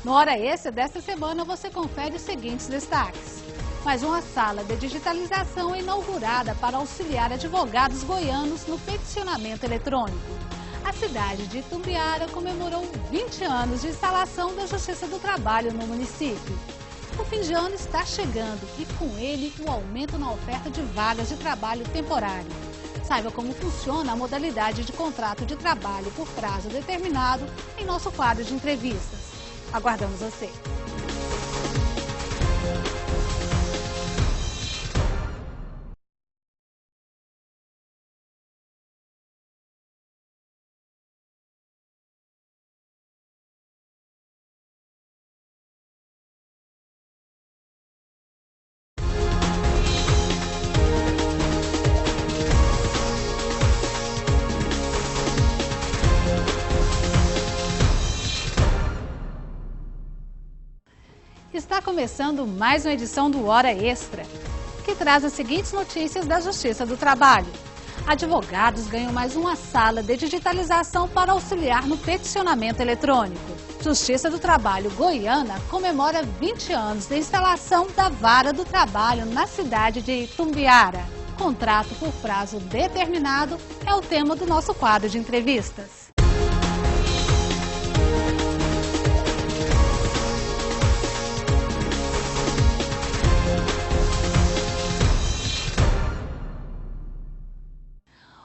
No Hora Extra desta semana você confere os seguintes destaques. Mais uma sala de digitalização é inaugurada para auxiliar advogados goianos no peticionamento eletrônico. A cidade de Itumbiara comemorou 20 anos de instalação da Justiça do Trabalho no município. O fim de ano está chegando e com ele o aumento na oferta de vagas de trabalho temporário. Saiba como funciona a modalidade de contrato de trabalho por prazo determinado em nosso quadro de entrevistas. Aguardamos você! Está começando mais uma edição do Hora Extra, que traz as seguintes notícias da Justiça do Trabalho. Advogados ganham mais uma sala de digitalização para auxiliar no peticionamento eletrônico. Justiça do Trabalho Goiana comemora 20 anos de instalação da Vara do Trabalho na cidade de Itumbiara. Contrato por prazo determinado é o tema do nosso quadro de entrevistas.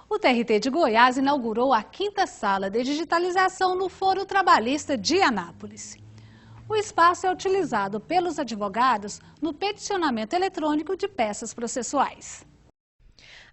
O TRT de Goiás inaugurou a 5ª sala de digitalização no Foro Trabalhista de Anápolis. O espaço é utilizado pelos advogados no peticionamento eletrônico de peças processuais.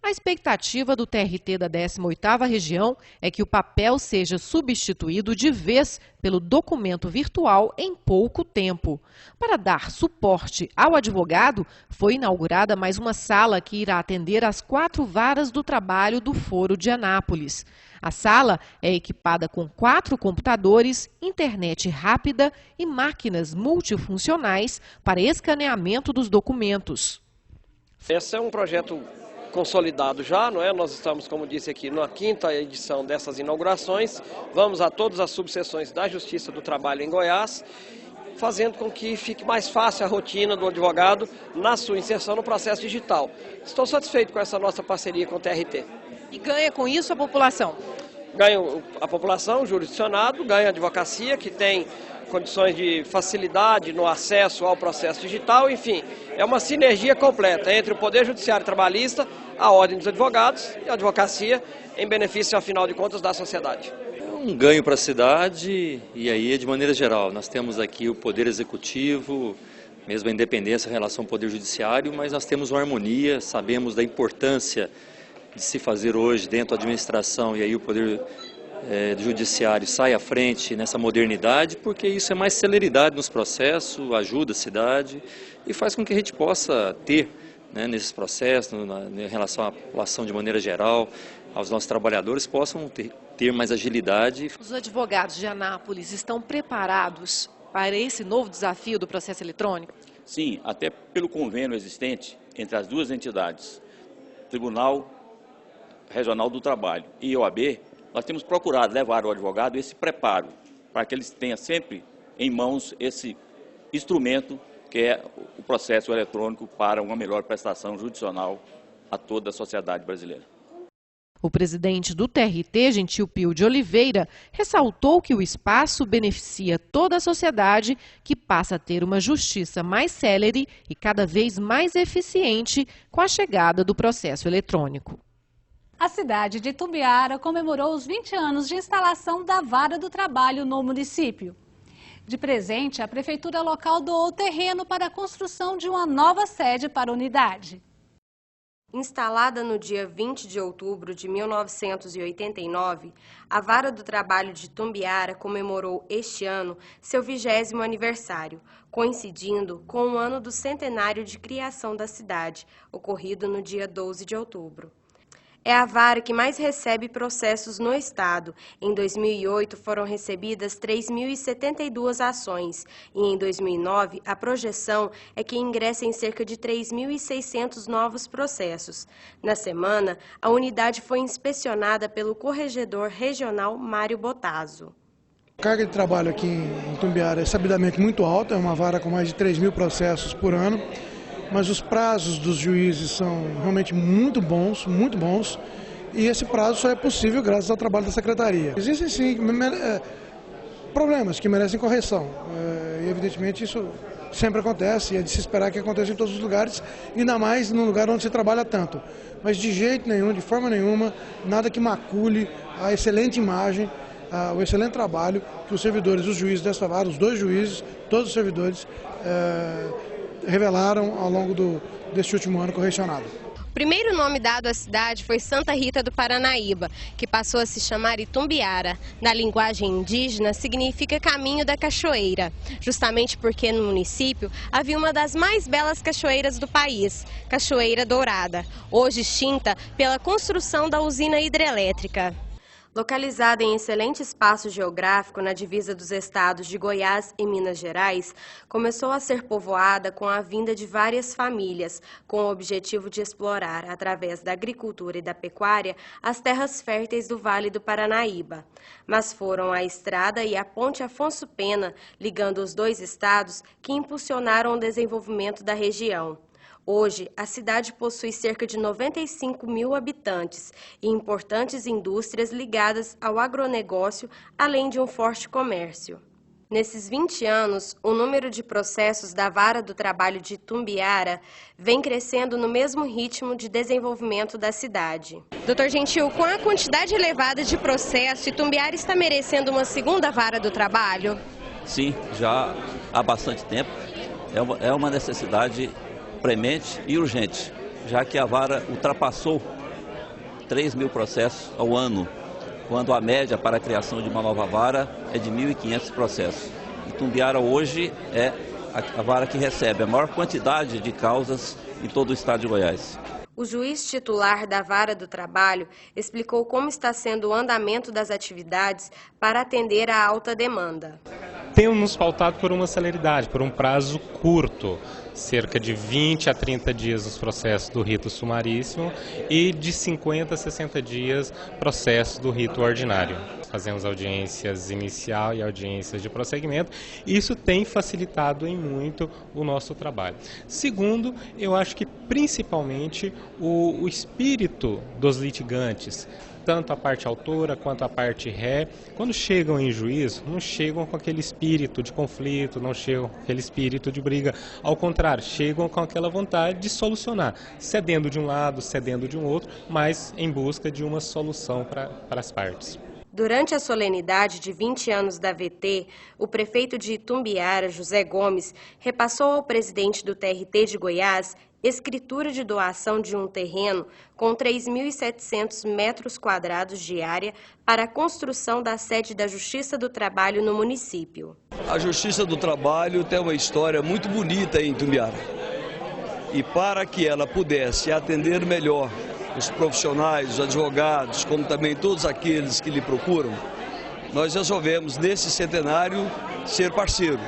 A expectativa do TRT da 18ª região é que o papel seja substituído de vez pelo documento virtual em pouco tempo. Para dar suporte ao advogado, foi inaugurada mais uma sala que irá atender as 4 varas do trabalho do Foro de Anápolis. A sala é equipada com 4 computadores, internet rápida e máquinas multifuncionais para escaneamento dos documentos. Esse é um projeto consolidado já, não é? Nós estamos, como disse aqui, na 5ª edição dessas inaugurações. Vamos a todas as subseções da Justiça do Trabalho em Goiás, fazendo com que fique mais fácil a rotina do advogado na sua inserção no processo digital. Estou satisfeito com essa nossa parceria com o TRT. E ganha com isso a população? Ganha a população, o jurisdicionado, ganha a advocacia, que tem condições de facilidade no acesso ao processo digital, enfim, é uma sinergia completa entre o Poder Judiciário Trabalhista, a Ordem dos Advogados e a advocacia, em benefício, afinal de contas, da sociedade. Um ganho para a cidade e aí de maneira geral. Nós temos aqui o Poder Executivo, mesmo a independência em relação ao Poder Judiciário, mas nós temos uma harmonia, sabemos da importância de se fazer hoje dentro da administração e aí o Poder do Judiciário sai à frente nessa modernidade, porque isso é mais celeridade nos processos, ajuda a cidade e faz com que a gente possa ter, né, nesses processos, em relação à população de maneira geral, aos nossos trabalhadores, possam ter mais agilidade. Os advogados de Anápolis estão preparados para esse novo desafio do processo eletrônico? Sim, até pelo convênio existente entre as duas entidades, Tribunal Regional do Trabalho e OAB, nós temos procurado levar ao advogado esse preparo, para que ele tenha sempre em mãos esse instrumento que é o processo eletrônico para uma melhor prestação judicional a toda a sociedade brasileira. O presidente do TRT, Gentil Pio de Oliveira, ressaltou que o espaço beneficia toda a sociedade, que passa a ter uma justiça mais célere e cada vez mais eficiente com a chegada do processo eletrônico. A cidade de Itumbiara comemorou os 20 anos de instalação da Vara do Trabalho no município. De presente, a prefeitura local doou terreno para a construção de uma nova sede para a unidade. Instalada no dia 20 de outubro de 1989, a Vara do Trabalho de Itumbiara comemorou este ano seu 20º aniversário, coincidindo com o ano do centenário de criação da cidade, ocorrido no dia 12 de outubro. É a vara que mais recebe processos no estado. Em 2008 foram recebidas 3.072 ações e em 2009 a projeção é que ingressem cerca de 3.600 novos processos. Na semana, a unidade foi inspecionada pelo corregedor regional Mário Botazo. A carga de trabalho aqui em Itumbiara é sabidamente muito alta, é uma vara com mais de 3.000 processos por ano, mas os prazos dos juízes são realmente muito bons, e esse prazo só é possível graças ao trabalho da Secretaria. Existem sim problemas que merecem correção, e evidentemente isso sempre acontece, e é de se esperar que aconteça em todos os lugares, ainda mais num lugar onde se trabalha tanto. Mas de jeito nenhum, de forma nenhuma, nada que macule a excelente imagem, o excelente trabalho que os servidores, os juízes desta vara, os 2 juízes, todos os servidores, revelaram ao longo deste último ano correcionado. O primeiro nome dado à cidade foi Santa Rita do Paranaíba, que passou a se chamar Itumbiara. Na linguagem indígena, significa caminho da cachoeira, justamente porque no município havia uma das mais belas cachoeiras do país, Cachoeira Dourada, hoje extinta pela construção da usina hidrelétrica. Localizada em excelente espaço geográfico na divisa dos estados de Goiás e Minas Gerais, começou a ser povoada com a vinda de várias famílias, com o objetivo de explorar, através da agricultura e da pecuária, as terras férteis do Vale do Paranaíba. Mas foram a estrada e a ponte Afonso Pena, ligando os 2 estados, que impulsionaram o desenvolvimento da região. Hoje, a cidade possui cerca de 95.000 habitantes e importantes indústrias ligadas ao agronegócio, além de um forte comércio. Nesses 20 anos, o número de processos da Vara do Trabalho de Itumbiara vem crescendo no mesmo ritmo de desenvolvimento da cidade. Doutor Gentil, com a quantidade elevada de processos, Itumbiara está merecendo uma segunda Vara do Trabalho? Sim, já há bastante tempo. É uma necessidade premente e urgente, já que a vara ultrapassou 3.000 processos ao ano, quando a média para a criação de uma nova vara é de 1.500 processos. Itumbiara hoje é a vara que recebe a maior quantidade de causas em todo o estado de Goiás. O juiz titular da Vara do Trabalho explicou como está sendo o andamento das atividades para atender à alta demanda. Temos nos pautado por uma celeridade, por um prazo curto, cerca de 20 a 30 dias os processos do rito sumaríssimo e de 50 a 60 dias processos do rito ordinário. Fazemos audiências inicial e audiências de prosseguimento. Isso tem facilitado em muito o nosso trabalho. Segundo, eu acho que principalmente o espírito dos litigantes, tanto a parte autora quanto a parte ré, quando chegam em juízo, não chegam com aquele espírito de conflito, não chegam com aquele espírito de briga. Ao contrário, chegam com aquela vontade de solucionar, cedendo de um lado, cedendo de um outro, mas em busca de uma solução para as partes. Durante a solenidade de 20 anos da VT, o prefeito de Itumbiara, José Gomes, repassou ao presidente do TRT de Goiás escritura de doação de um terreno com 3.700 metros quadrados de área para a construção da sede da Justiça do Trabalho no município. A Justiça do Trabalho tem uma história muito bonita em Itumbiara. E para que ela pudesse atender melhor os profissionais, os advogados, como também todos aqueles que lhe procuram, nós resolvemos, nesse centenário, ser parceiro.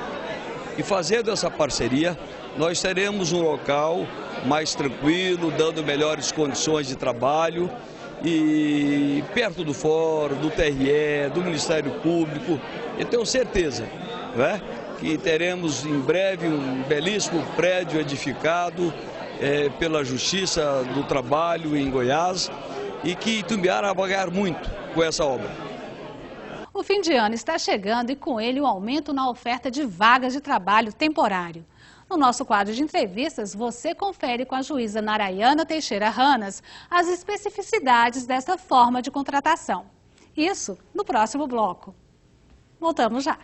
E fazendo essa parceria, nós teremos um local mais tranquilo, dando melhores condições de trabalho e perto do Fórum, do TRE, do Ministério Público. Eu tenho certeza, né, que teremos em breve um belíssimo prédio edificado pela Justiça do Trabalho em Goiás e que Itumbiara vai ganhar muito com essa obra. O fim de ano está chegando e com ele o aumento na oferta de vagas de trabalho temporário. No nosso quadro de entrevistas, você confere com a juíza Narayana Teixeira Ranas as especificidades dessa forma de contratação. Isso no próximo bloco. Voltamos já.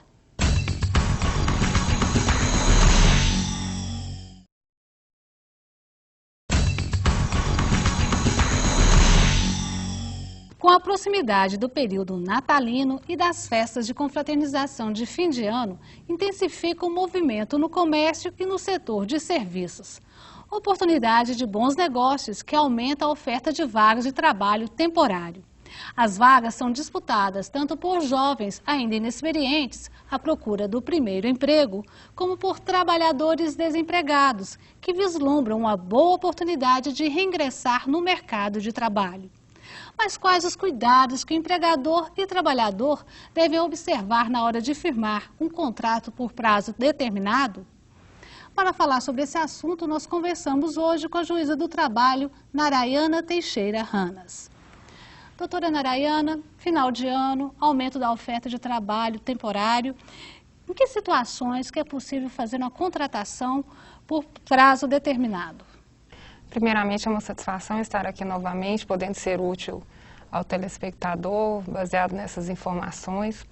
Com a proximidade do período natalino e das festas de confraternização de fim de ano, intensifica o movimento no comércio e no setor de serviços. Oportunidade de bons negócios que aumenta a oferta de vagas de trabalho temporário. As vagas são disputadas tanto por jovens ainda inexperientes à procura do primeiro emprego, como por trabalhadores desempregados que vislumbram uma boa oportunidade de reingressar no mercado de trabalho. Mas quais os cuidados que o empregador e trabalhador devem observar na hora de firmar um contrato por prazo determinado? Para falar sobre esse assunto, nós conversamos hoje com a juíza do trabalho, Narayana Teixeira Ranas. Doutora Narayana, final de ano, aumento da oferta de trabalho temporário. Em que situações que é possível fazer uma contratação por prazo determinado? Primeiramente, é uma satisfação estar aqui novamente, podendo ser útil ao telespectador, baseado nessas informações.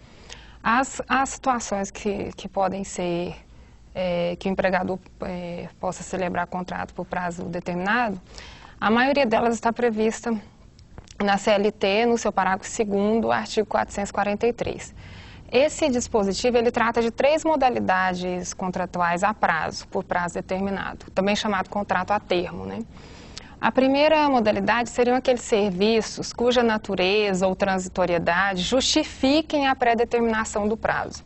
As situações que podem ser, que o empregador possa celebrar contrato por prazo determinado, a maioria delas está prevista na CLT, no seu parágrafo 2º, artigo 443. Esse dispositivo, ele trata de 3 modalidades contratuais a prazo, por prazo determinado, também chamado contrato a termo, né? A primeira modalidade seriam aqueles serviços cuja natureza ou transitoriedade justifiquem a pré-determinação do prazo.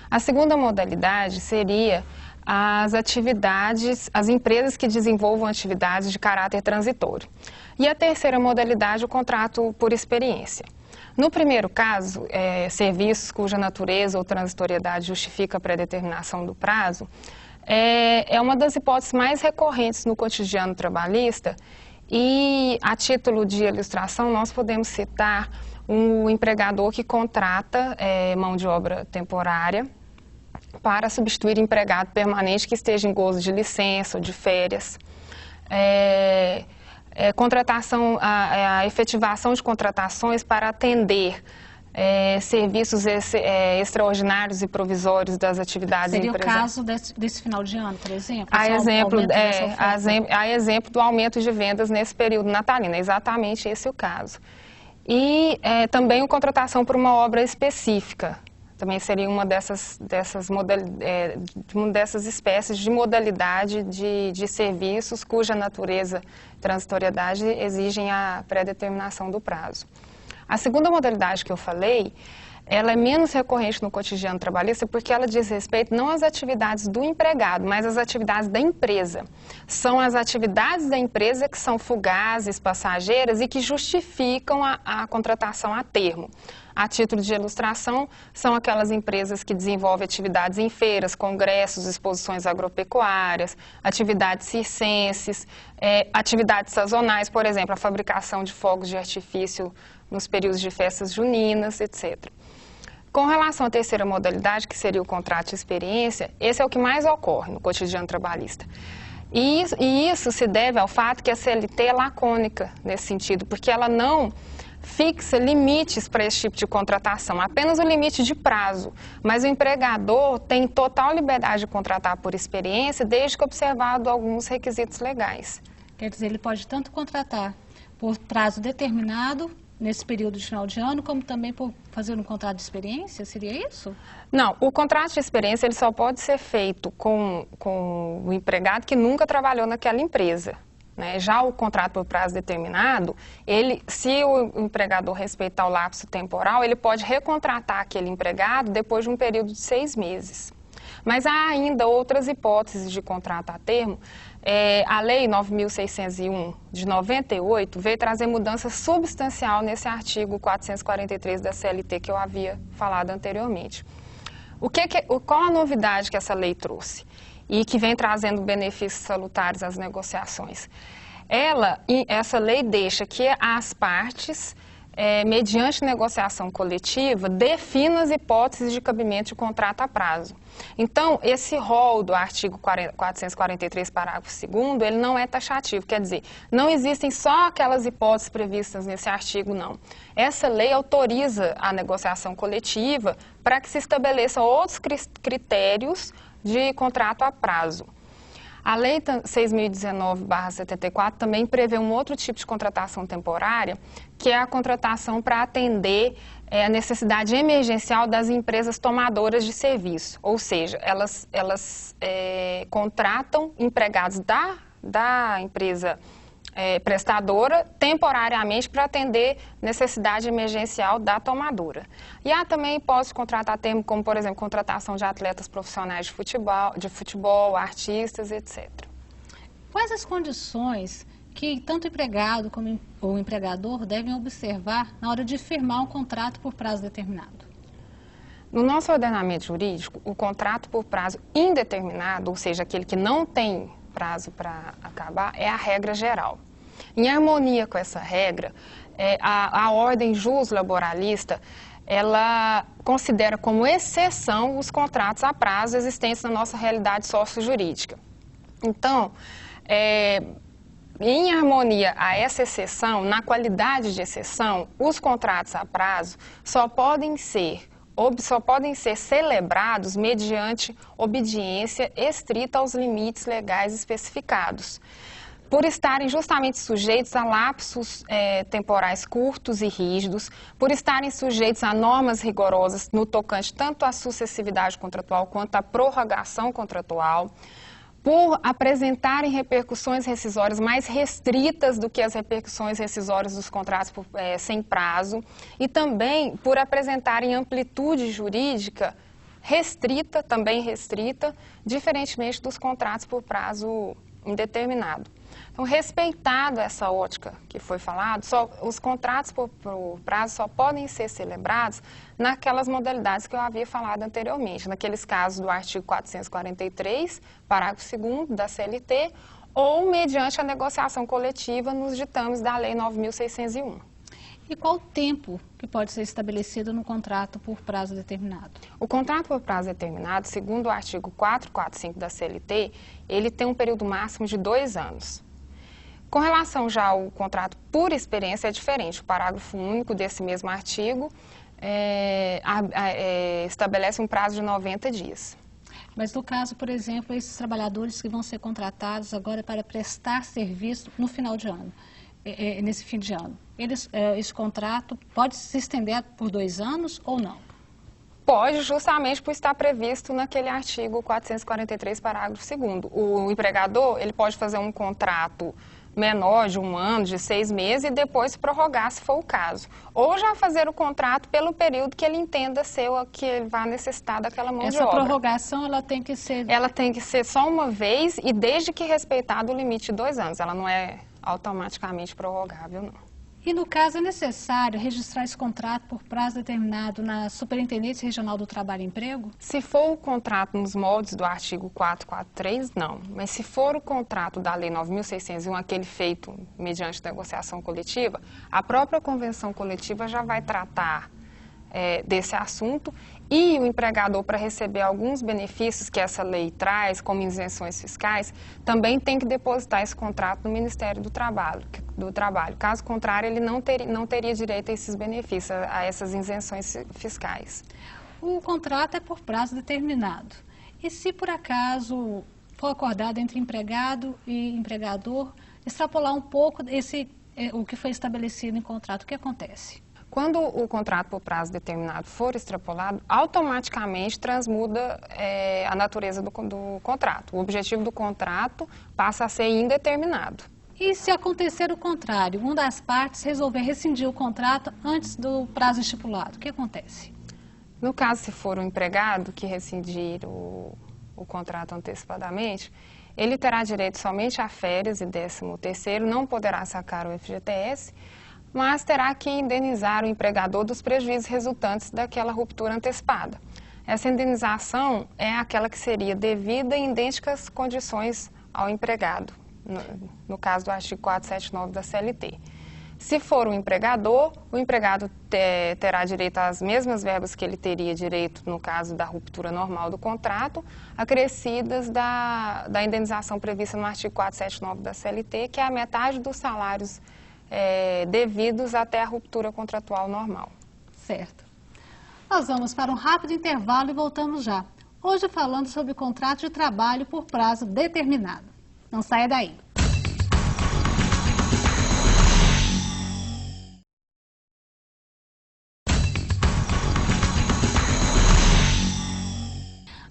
A segunda modalidade seria as atividades, as empresas que desenvolvam atividades de caráter transitório. E a terceira modalidade, o contrato por experiência. No primeiro caso, serviços cuja natureza ou transitoriedade justifica a pré-determinação do prazo, é uma das hipóteses mais recorrentes no cotidiano trabalhista e, a título de ilustração, nós podemos citar um empregador que contrata mão de obra temporária para substituir empregado permanente que esteja em gozo de licença ou de férias. A efetivação de contratações para atender serviços extraordinários e provisórios das atividades empresariais. Seria o caso desse final de ano, por exemplo? A exemplo do aumento de vendas nesse período natalino, é exatamente esse o caso. E também a contratação por uma obra específica. Também seria uma dessas espécies de modalidade de serviços cuja natureza e transitoriedade exigem a pré-determinação do prazo. A segunda modalidade que eu falei, ela é menos recorrente no cotidiano trabalhista porque ela diz respeito não às atividades do empregado, mas às atividades da empresa. São as atividades da empresa que são fugazes, passageiras e que justificam a contratação a termo. A título de ilustração, são aquelas empresas que desenvolvem atividades em feiras, congressos, exposições agropecuárias, atividades circenses, atividades sazonais, por exemplo, a fabricação de fogos de artifício nos períodos de festas juninas, etc. Com relação à terceira modalidade, que seria o contrato de experiência, esse é o que mais ocorre no cotidiano trabalhista. E isso se deve ao fato que a CLT é lacônica nesse sentido, porque ela não fixa limites para esse tipo de contratação, apenas o limite de prazo, mas o empregador tem total liberdade de contratar por experiência, desde que observado alguns requisitos legais. Quer dizer, ele pode tanto contratar por prazo determinado, nesse período de final de ano, como também por fazer um contrato de experiência, seria isso? Não, o contrato de experiência ele só pode ser feito com o empregado que nunca trabalhou naquela empresa. Já o contrato por prazo determinado, se o empregador respeitar o lapso temporal, ele pode recontratar aquele empregado depois de um período de 6 meses. Mas há ainda outras hipóteses de contrato a termo. A Lei 9.601 de 98 veio trazer mudança substancial nesse artigo 443 da CLT que eu havia falado anteriormente. Qual a novidade que essa lei trouxe? E que vem trazendo benefícios salutares às negociações. Essa lei deixa que as partes, mediante negociação coletiva, definam as hipóteses de cabimento de contrato a prazo. Então, esse rol do artigo 443, parágrafo 2º, ele não é taxativo, quer dizer, não existem só aquelas hipóteses previstas nesse artigo, não. Essa lei autoriza a negociação coletiva para que se estabeleçam outros critérios de contrato a prazo. A Lei 6.019/74 também prevê um outro tipo de contratação temporária, que é a contratação para atender a necessidade emergencial das empresas tomadoras de serviço. Ou seja, elas contratam empregados da empresa prestadora temporariamente para atender necessidade emergencial da tomadora. E há também hipóteses de contratar a termo, como, por exemplo, contratação de atletas profissionais de futebol, artistas, etc. Quais as condições que tanto o empregado como o empregador devem observar na hora de firmar um contrato por prazo determinado? No nosso ordenamento jurídico, o contrato por prazo indeterminado, ou seja, aquele que não tem prazo para acabar, é a regra geral. Em harmonia com essa regra, a ordem juslaboralista, ela considera como exceção os contratos a prazo existentes na nossa realidade sócio-jurídica. Então, em harmonia a essa exceção, na qualidade de exceção, os contratos a prazo só podem ser celebrados mediante obediência estrita aos limites legais especificados, por estarem justamente sujeitos a lapsos temporais curtos e rígidos, por estarem sujeitos a normas rigorosas no tocante tanto à sucessividade contratual quanto à prorrogação contratual, por apresentarem repercussões rescisórias mais restritas do que as repercussões rescisórias dos contratos sem prazo e também por apresentarem amplitude jurídica restrita, também restrita, diferentemente dos contratos por prazo indeterminado. Então, respeitado essa ótica que foi falado, os contratos por prazo só podem ser celebrados naquelas modalidades que eu havia falado anteriormente, naqueles casos do artigo 443, parágrafo 2º da CLT, ou mediante a negociação coletiva nos ditames da Lei 9.601. E qual o tempo que pode ser estabelecido no contrato por prazo determinado? O contrato por prazo determinado, segundo o artigo 445 da CLT, ele tem um período máximo de 2 anos. Com relação já ao contrato por experiência, é diferente. O parágrafo único desse mesmo artigo estabelece um prazo de 90 dias. Mas no caso, por exemplo, esses trabalhadores que vão ser contratados agora para prestar serviço no final de ano, nesse fim de ano, esse contrato pode se estender por 2 anos ou não? Pode, justamente por estar previsto naquele artigo 443, parágrafo 2º. O empregador, ele pode fazer um contrato menor de 1 ano, de 6 meses e depois prorrogar, se for o caso. Ou já fazer o contrato pelo período que ele entenda ser o que ele vai necessitar daquela mão de obra. Essa prorrogação, ela tem que ser... Ela tem que ser só uma vez e desde que respeitado o limite de 2 anos. Ela não é automaticamente prorrogável, não. E no caso é necessário registrar esse contrato por prazo determinado na Superintendência Regional do Trabalho e Emprego? Se for o contrato nos moldes do artigo 443, não. Mas se for o contrato da Lei 9.601, aquele feito mediante negociação coletiva, a própria convenção coletiva já vai tratar desse assunto e o empregador, para receber alguns benefícios que essa lei traz, como isenções fiscais, também tem que depositar esse contrato no Ministério do Trabalho. Caso contrário, ele não teria direito a esses benefícios, a essas isenções fiscais. O contrato é por prazo determinado. E se por acaso for acordado entre empregado e empregador, extrapolar um pouco o que foi estabelecido em contrato, o que acontece? Quando o contrato por prazo determinado for extrapolado, automaticamente transmuda a natureza do contrato. O objetivo do contrato passa a ser indeterminado. E se acontecer o contrário, uma das partes resolver rescindir o contrato antes do prazo estipulado, o que acontece? No caso, se for o empregado que rescindir o contrato antecipadamente, ele terá direito somente a férias e 13º, não poderá sacar o FGTS, mas terá que indenizar o empregador dos prejuízos resultantes daquela ruptura antecipada. Essa indenização é aquela que seria devida em idênticas condições ao empregado, no caso do artigo 479 da CLT. Se for o empregador terá direito às mesmas verbas que ele teria direito no caso da ruptura normal do contrato, acrescidas da indenização prevista no artigo 479 da CLT, que é a metade dos salários devidos até a ruptura contratual normal. Certo. Nós vamos para um rápido intervalo e voltamos já. Hoje falando sobre contrato de trabalho por prazo determinado. Não saia daí.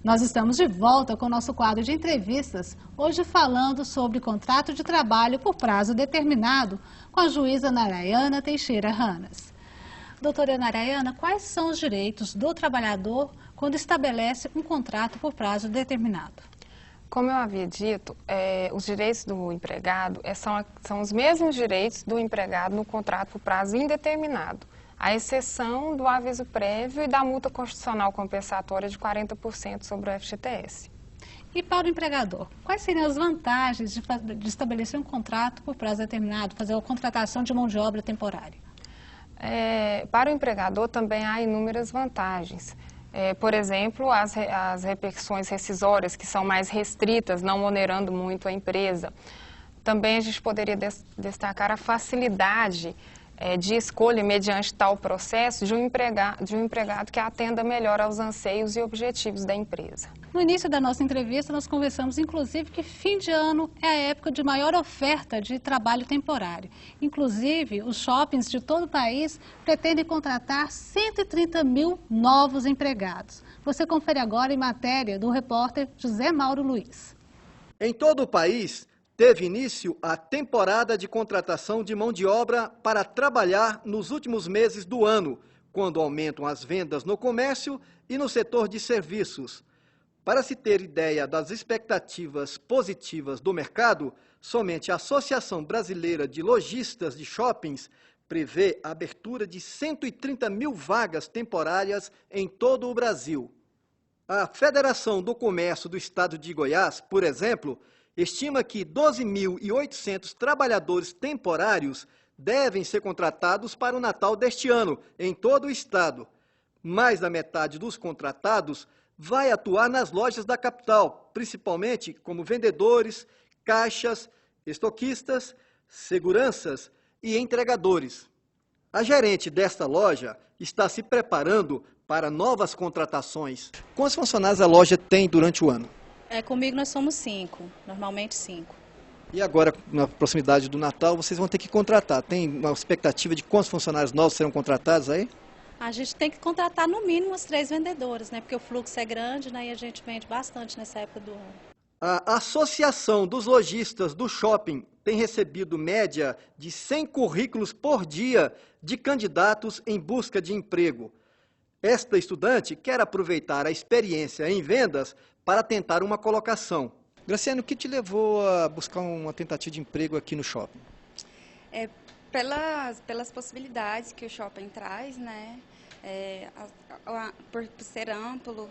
Nós estamos de volta com o nosso quadro de entrevistas, hoje falando sobre contrato de trabalho por prazo determinado com a juíza Narayana Teixeira Ranas. Doutora Narayana, quais são os direitos do trabalhador quando estabelece um contrato por prazo determinado? Como eu havia dito, os direitos do empregado são os mesmos direitos do empregado no contrato por prazo indeterminado, à exceção do aviso prévio e da multa constitucional compensatória de 40% sobre o FGTS. E para o empregador, quais seriam as vantagens de estabelecer um contrato por prazo determinado, fazer a contratação de mão de obra temporária? Para o empregador também há inúmeras vantagens. Por exemplo, as repercussões rescisórias, que são mais restritas, não onerando muito a empresa. Também a gente poderia destacar a facilidade de escolha mediante tal processo de um empregado que atenda melhor aos anseios e objetivos da empresa. No início da nossa entrevista, nós conversamos, inclusive, que fim de ano é a época de maior oferta de trabalho temporário. Inclusive, os shoppings de todo o país pretendem contratar 130 mil novos empregados. Você confere agora em matéria do repórter José Mauro Luiz. Em todo o país, teve início a temporada de contratação de mão de obra para trabalhar nos últimos meses do ano, quando aumentam as vendas no comércio e no setor de serviços. Para se ter ideia das expectativas positivas do mercado, somente a Associação Brasileira de Lojistas de Shoppings prevê a abertura de 130 mil vagas temporárias em todo o Brasil. A Federação do Comércio do Estado de Goiás, por exemplo, estima que 12.800 trabalhadores temporários devem ser contratados para o Natal deste ano, em todo o estado. Mais da metade dos contratados vai atuar nas lojas da capital, principalmente como vendedores, caixas, estoquistas, seguranças e entregadores. A gerente desta loja está se preparando para novas contratações. Quantos funcionários a loja tem durante o ano? Comigo nós somos 5, normalmente 5. E agora, na proximidade do Natal, vocês vão ter que contratar. Tem uma expectativa de quantos funcionários novos serão contratados aí? A gente tem que contratar no mínimo as 3 vendedoras, né? Porque o fluxo é grande, né? E a gente vende bastante nessa época do ano. A Associação dos Lojistas do Shopping tem recebido média de 100 currículos por dia de candidatos em busca de emprego. Esta estudante quer aproveitar a experiência em vendas para tentar uma colocação. Graciane, o que te levou a buscar uma tentativa de emprego aqui no shopping? Pelas possibilidades que o shopping traz, né? Por ser amplo,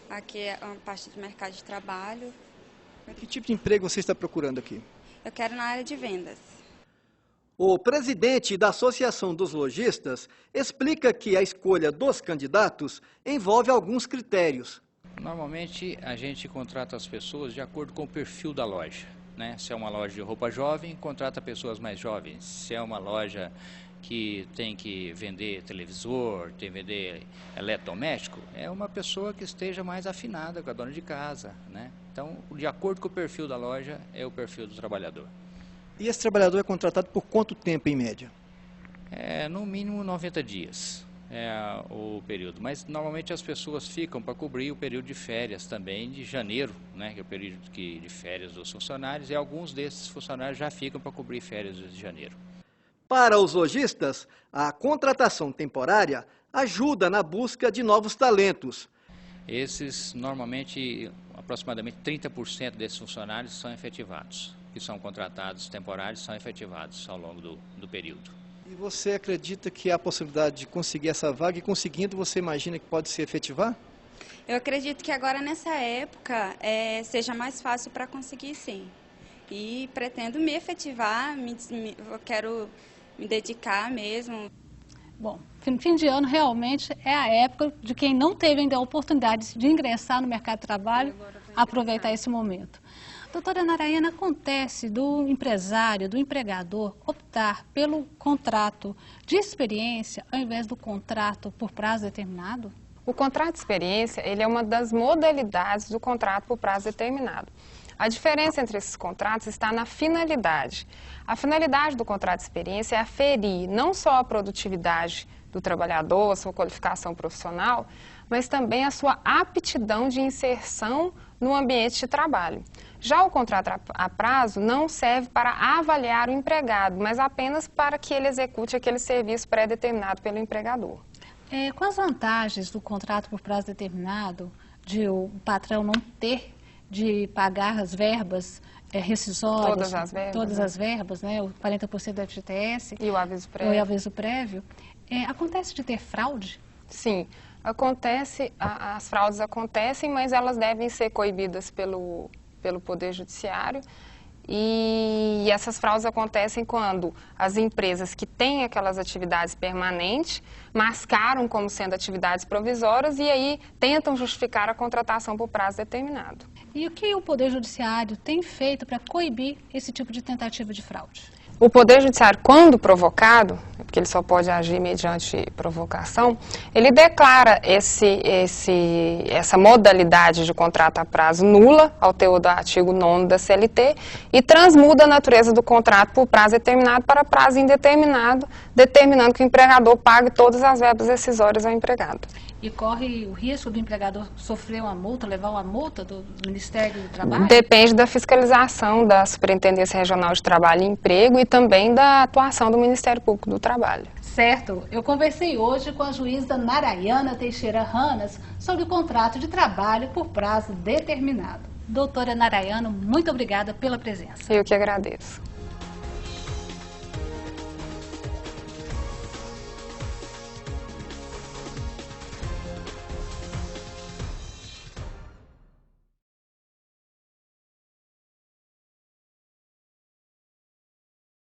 aqui é uma parte de mercado de trabalho. Que tipo de emprego você está procurando aqui? Eu quero na área de vendas. O presidente da Associação dos Lojistas explica que a escolha dos candidatos envolve alguns critérios. Normalmente a gente contrata as pessoas de acordo com o perfil da loja, né? Se é uma loja de roupa jovem, contrata pessoas mais jovens. Se é uma loja que tem que vender televisor, tem que vender eletrodoméstico, é uma pessoa que esteja mais afinada com a dona de casa, né? Então, de acordo com o perfil da loja, é o perfil do trabalhador. E esse trabalhador é contratado por quanto tempo, em média? No mínimo 90 dias é o período, mas normalmente as pessoas ficam para cobrir o período de férias também, de janeiro, né, que é o período de férias dos funcionários, e alguns desses funcionários já ficam para cobrir férias de janeiro. Para os lojistas, a contratação temporária ajuda na busca de novos talentos. Esses, normalmente, aproximadamente 30% desses funcionários são efetivados, que são contratados temporários, são efetivados ao longo do período. E você acredita que há a possibilidade de conseguir essa vaga e conseguindo, você imagina que pode se efetivar? Eu acredito que agora nessa época seja mais fácil para conseguir, sim. E pretendo me efetivar, eu quero me dedicar mesmo. Bom, fim de ano realmente é a época de quem não teve ainda a oportunidade de ingressar no mercado de trabalho, aproveitar esse momento. Doutora Narayana, acontece do empresário, do empregador, optar pelo contrato de experiência ao invés do contrato por prazo determinado? O contrato de experiência, ele é uma das modalidades do contrato por prazo determinado. A diferença entre esses contratos está na finalidade. A finalidade do contrato de experiência é aferir não só a produtividade do trabalhador, a sua qualificação profissional, mas também a sua aptidão de inserção no ambiente de trabalho. Já o contrato a prazo não serve para avaliar o empregado, mas apenas para que ele execute aquele serviço pré-determinado pelo empregador. Quais as vantagens do contrato por prazo determinado, de o patrão não ter de pagar as verbas rescisórias, todas as verbas, né, o 40% do FGTS e o aviso prévio. E o aviso prévio. Acontece de ter fraude? Sim, acontece, as fraudes acontecem, mas elas devem ser coibidas pelo Poder Judiciário. E essas fraudes acontecem quando as empresas que têm aquelas atividades permanentes mascaram como sendo atividades provisórias e aí tentam justificar a contratação por prazo determinado. E o que o Poder Judiciário tem feito para coibir esse tipo de tentativa de fraude? O Poder Judiciário, quando provocado, porque ele só pode agir mediante provocação, ele declara essa modalidade de contrato a prazo nula, ao teor do artigo 9º da CLT, e transmuda a natureza do contrato por prazo determinado para prazo indeterminado, determinando que o empregador pague todas as verbas rescisórias ao empregado. E corre o risco do empregador sofrer uma multa, levar uma multa do Ministério do Trabalho? Depende da fiscalização da Superintendência Regional de Trabalho e Emprego e também da atuação do Ministério Público do Trabalho. Certo. Eu conversei hoje com a juíza Narayana Teixeira Ranas sobre o contrato de trabalho por prazo determinado. Doutora Narayana, muito obrigada pela presença. Eu que agradeço.